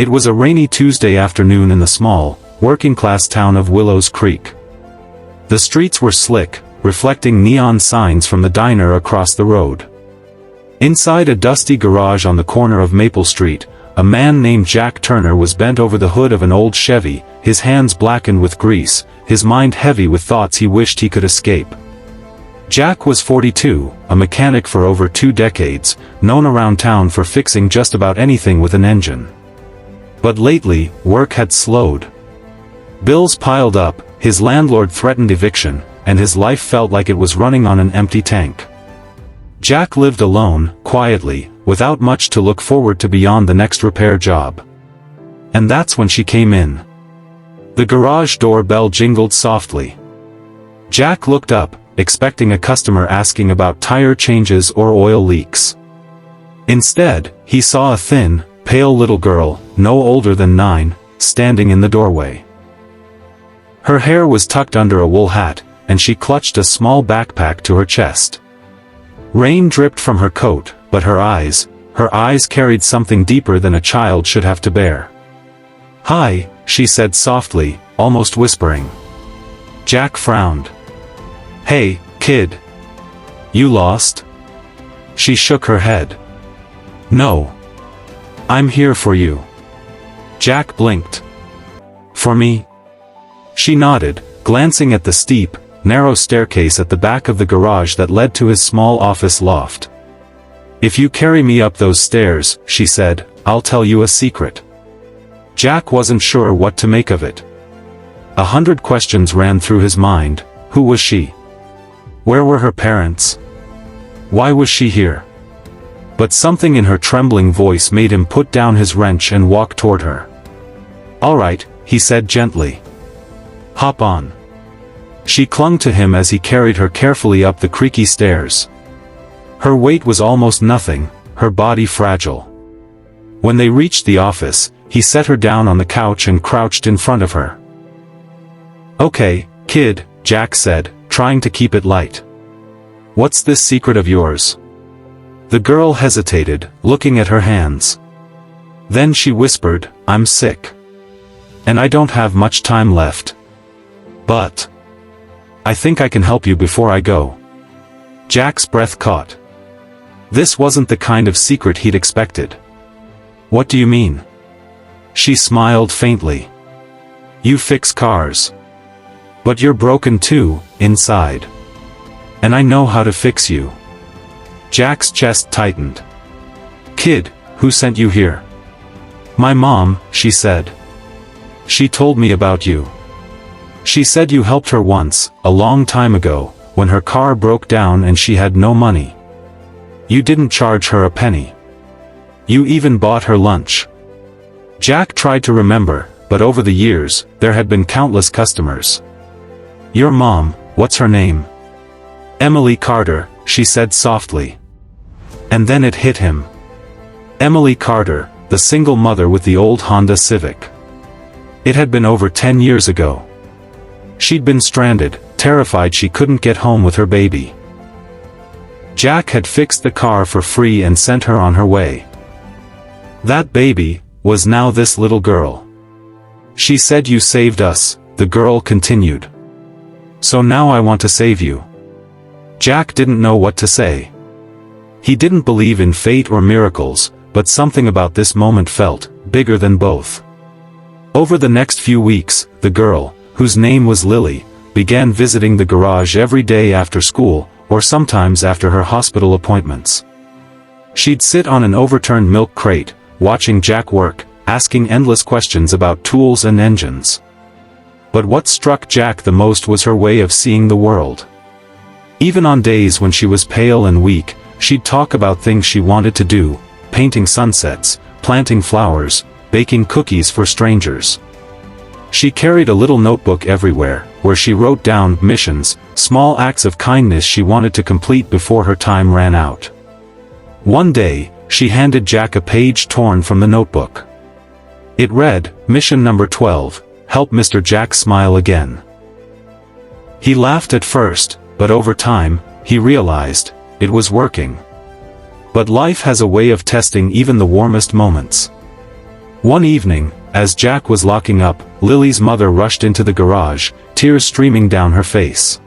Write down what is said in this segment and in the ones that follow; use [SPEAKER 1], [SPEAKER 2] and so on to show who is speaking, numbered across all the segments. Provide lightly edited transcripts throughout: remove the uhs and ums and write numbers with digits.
[SPEAKER 1] It was a rainy Tuesday afternoon in the small, working-class town of Willows Creek. The streets were slick, reflecting neon signs from the diner across the road. Inside a dusty garage on the corner of Maple Street, a man named Jack Turner was bent over the hood of an old Chevy, his hands blackened with grease, his mind heavy with thoughts he wished he could escape. Jack was 42, a mechanic for over 2 decades, known around town for fixing just about anything with an engine. But lately, work had slowed. Bills piled up, his landlord threatened eviction, and his life felt like it was running on an empty tank. Jack lived alone, quietly, without much to look forward to beyond the next repair job. And that's when she came in. The garage door bell jingled softly. Jack looked up, expecting a customer asking about tire changes or oil leaks. Instead, he saw a thin, pale little girl, no older than 9, standing in the doorway. Her hair was tucked under a wool hat, and she clutched a small backpack to her chest. Rain dripped from her coat, but her eyes carried something deeper than a child should have to bear. "Hi," she said softly, almost whispering. Jack frowned. "Hey, kid. You lost?" She shook her head. "No. I'm here for you." Jack blinked. "For me?" She nodded, glancing at the steep, narrow staircase at the back of the garage that led to his small office loft. "If you carry me up those stairs," she said, "I'll tell you a secret." Jack wasn't sure what to make of it. 100 questions ran through his mind. Who was she? Where were her parents? Why was she here? But something in her trembling voice made him put down his wrench and walk toward her. "All right," he said gently. "Hop on." She clung to him as he carried her carefully up the creaky stairs. Her weight was almost nothing, her body fragile. When they reached the office, he set her down on the couch and crouched in front of her. "Okay, kid," Jack said, trying to keep it light. "What's this secret of yours?" The girl hesitated, looking at her hands. Then she whispered, "I'm sick. And I don't have much time left. But I think I can help you before I go." Jack's breath caught. This wasn't the kind of secret he'd expected. "What do you mean?" She smiled faintly. "You fix cars. But you're broken too, inside. And I know how to fix you." Jack's chest tightened. "Kid, who sent you here?" "My mom," she said. "She told me about you. She said you helped her once, a long time ago, when her car broke down and she had no money. You didn't charge her a penny. You even bought her lunch." Jack tried to remember, but over the years, there had been countless customers. "Your mom, what's her name?" "Emily Carter," she said softly. And then it hit him. Emily Carter, the single mother with the old Honda Civic. It had been over 10 years ago. She'd been stranded, terrified she couldn't get home with her baby. Jack had fixed the car for free and sent her on her way. That baby was now this little girl. "She said you saved us," the girl continued. "So now I want to save you." Jack didn't know what to say. He didn't believe in fate or miracles, but something about this moment felt bigger than both. Over the next few weeks, the girl, whose name was Lily, began visiting the garage every day after school, or sometimes after her hospital appointments. She'd sit on an overturned milk crate, watching Jack work, asking endless questions about tools and engines. But what struck Jack the most was her way of seeing the world. Even on days when she was pale and weak, she'd talk about things she wanted to do, painting sunsets, planting flowers, baking cookies for strangers. She carried a little notebook everywhere, where she wrote down missions, small acts of kindness she wanted to complete before her time ran out. One day, she handed Jack a page torn from the notebook. It read, "Mission number 12, help Mr. Jack smile again." He laughed at first, but over time, he realized, it was working. But life has a way of testing even the warmest moments. One evening, as Jack was locking up, Lily's mother rushed into the garage, tears streaming down her face.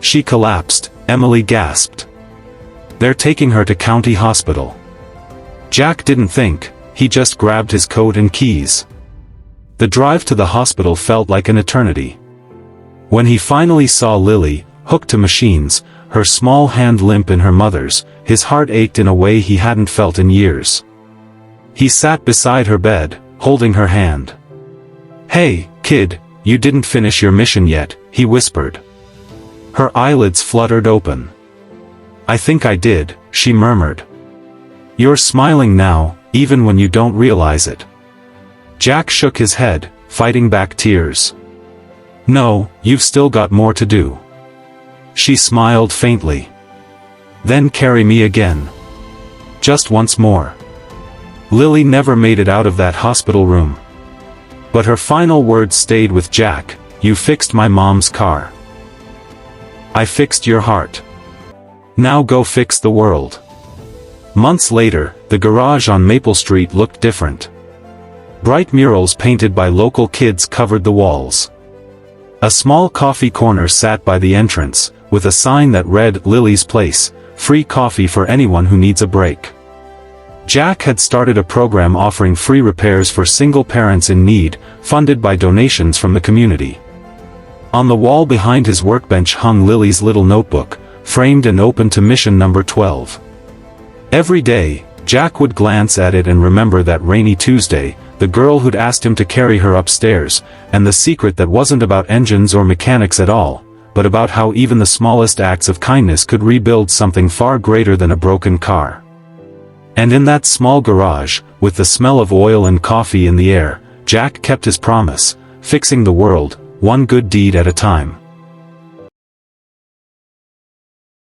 [SPEAKER 1] She collapsed, Emily gasped. "They're taking her to county hospital." Jack didn't think, he just grabbed his coat and keys. The drive to the hospital felt like an eternity. When he finally saw Lily, hooked to machines, her small hand limp in her mother's, his heart ached in a way he hadn't felt in years. He sat beside her bed, holding her hand. "Hey, kid, you didn't finish your mission yet," he whispered. Her eyelids fluttered open. "I think I did," she murmured. "You're smiling now, even when you don't realize it." Jack shook his head, fighting back tears. "No, you've still got more to do." She smiled faintly. "Then carry me again. Just once more." Lily never made it out of that hospital room. But her final words stayed with Jack: "You fixed my mom's car. I fixed your heart. Now go fix the world." Months later, the garage on Maple Street looked different. Bright murals painted by local kids covered the walls. A small coffee corner sat by the entrance, with a sign that read "Lily's Place, free coffee for anyone who needs a break." Jack had started a program offering free repairs for single parents in need, funded by donations from the community. On the wall behind his workbench hung Lily's little notebook, framed and open to mission number 12. Every day, Jack would glance at it and remember that rainy Tuesday, the girl who'd asked him to carry her upstairs, and the secret that wasn't about engines or mechanics at all, but about how even the smallest acts of kindness could rebuild something far greater than a broken car. And in that small garage, with the smell of oil and coffee in the air, Jack kept his promise, fixing the world, one good deed at a time.